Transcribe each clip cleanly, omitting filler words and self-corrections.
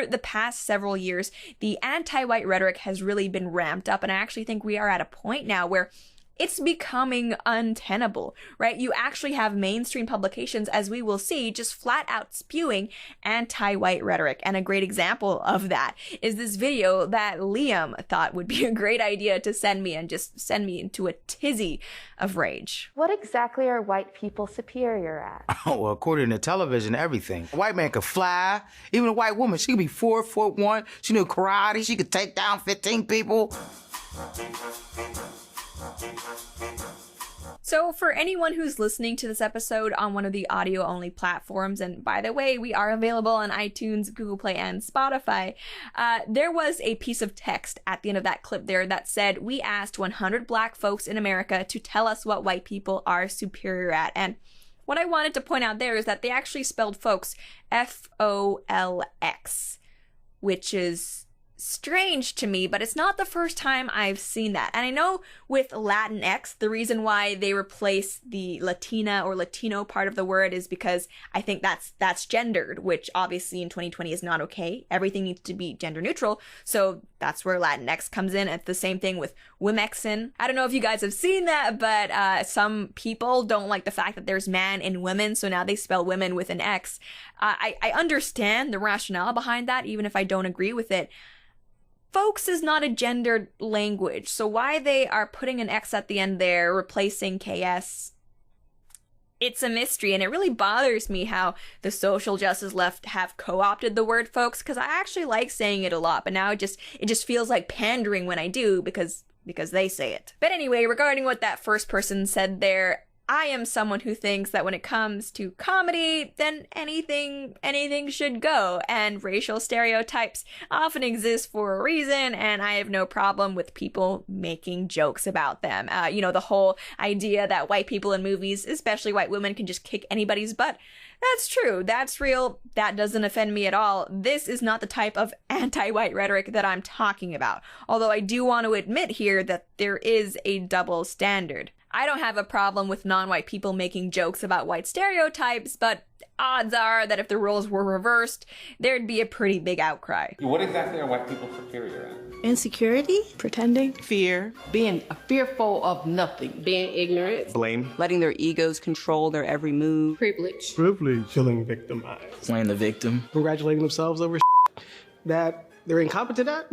over the past several years, the anti-white rhetoric has really been ramped up, and I actually think we are at a point now where it's becoming untenable, right? You actually have mainstream publications, as we will see, just flat out spewing anti-white rhetoric. And a great example of that is this video that Liam thought would be a great idea to send me and just send me into a tizzy of rage. What exactly are white people superior at? Oh, well, according to television, everything. A white man could fly. Even a white woman, she could be 4'1". She knew karate. She could take down 15 people. So for anyone who's listening to this episode on one of the audio-only platforms, and by the way, we are available on iTunes, Google Play, and Spotify, there was a piece of text at the end of that clip there that said, we asked 100 black folks in America to tell us what white people are superior at. And what I wanted to point out there is that they actually spelled folks F-O-L-X, which is strange to me, but it's not the first time I've seen that. And I know with Latinx, the reason why they replace the Latina or Latino part of the word is because I think that's gendered, which obviously in 2020 is not okay. Everything needs to be gender neutral. So that's where Latinx comes in. It's the same thing with Wimexin. I don't know if you guys have seen that, but some people don't like the fact that there's man and women, so now they spell women with an X. I understand the rationale behind that, even if I don't agree with it. Folks is not a gendered language, so why they are putting an X at the end there, replacing KS, it's a mystery, and it really bothers me how the social justice left have co-opted the word folks, because I actually like saying it a lot, but now it just feels like pandering when I do, because they say it. But anyway, regarding what that first person said there, I am someone who thinks that when it comes to comedy, then anything should go, and racial stereotypes often exist for a reason, and I have no problem with people making jokes about them. The whole idea that white people in movies, especially white women, can just kick anybody's butt. That's true. That's real. That doesn't offend me at all. This is not the type of anti-white rhetoric that I'm talking about. Although I do want to admit here that there is a double standard. I don't have a problem with non-white people making jokes about white stereotypes, but odds are that if the roles were reversed, there'd be a pretty big outcry. What exactly are white people superior at? Insecurity, pretending, fear, being fearful of nothing, being ignorant, blame, letting their egos control their every move, privilege, feeling victimized, playing the victim, congratulating themselves over that they're incompetent at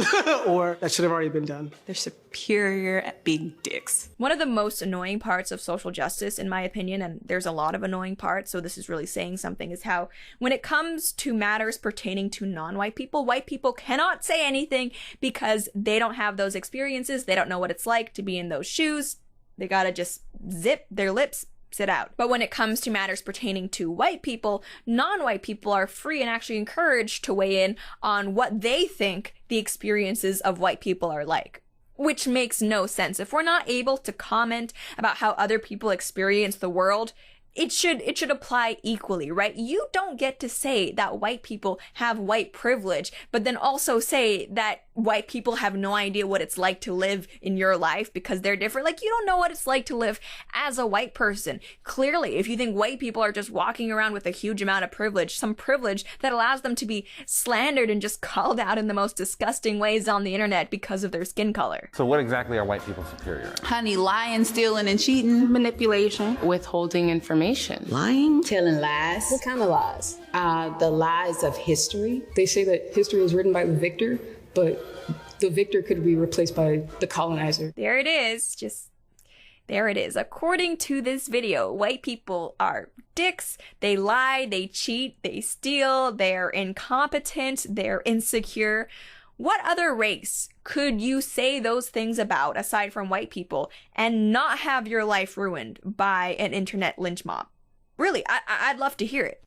or that should have already been done. They're superior at being dicks. One of the most annoying parts of social justice, in my opinion, and there's a lot of annoying parts, so this is really saying something, is how when it comes to matters pertaining to non-white people, white people cannot say anything because they don't have those experiences. They don't know what it's like to be in those shoes. They gotta just zip their lips, sit out. But when it comes to matters pertaining to white people, non-white people are free and actually encouraged to weigh in on what they think the experiences of white people are like. Which makes no sense. If we're not able to comment about how other people experience the world, it should apply equally, right? You don't get to say that white people have white privilege, but then also say that white people have no idea what it's like to live in your life because they're different. Like, you don't know what it's like to live as a white person. Clearly, if you think white people are just walking around with a huge amount of privilege, some privilege that allows them to be slandered and just called out in the most disgusting ways on the internet because of their skin color. So what exactly are white people superior at? honey, lying, stealing, and cheating, manipulation, withholding information, lying, telling lies. What kind of lies? The lies of history. They say that history is written by the victor, but the victor could be replaced by the colonizer. There it is. There it is. According to this video, white people are dicks. They lie, they cheat, they steal, they're incompetent, they're insecure. What other race could you say those things about aside from white people and not have your life ruined by an internet lynch mob? Really, I'd love to hear it.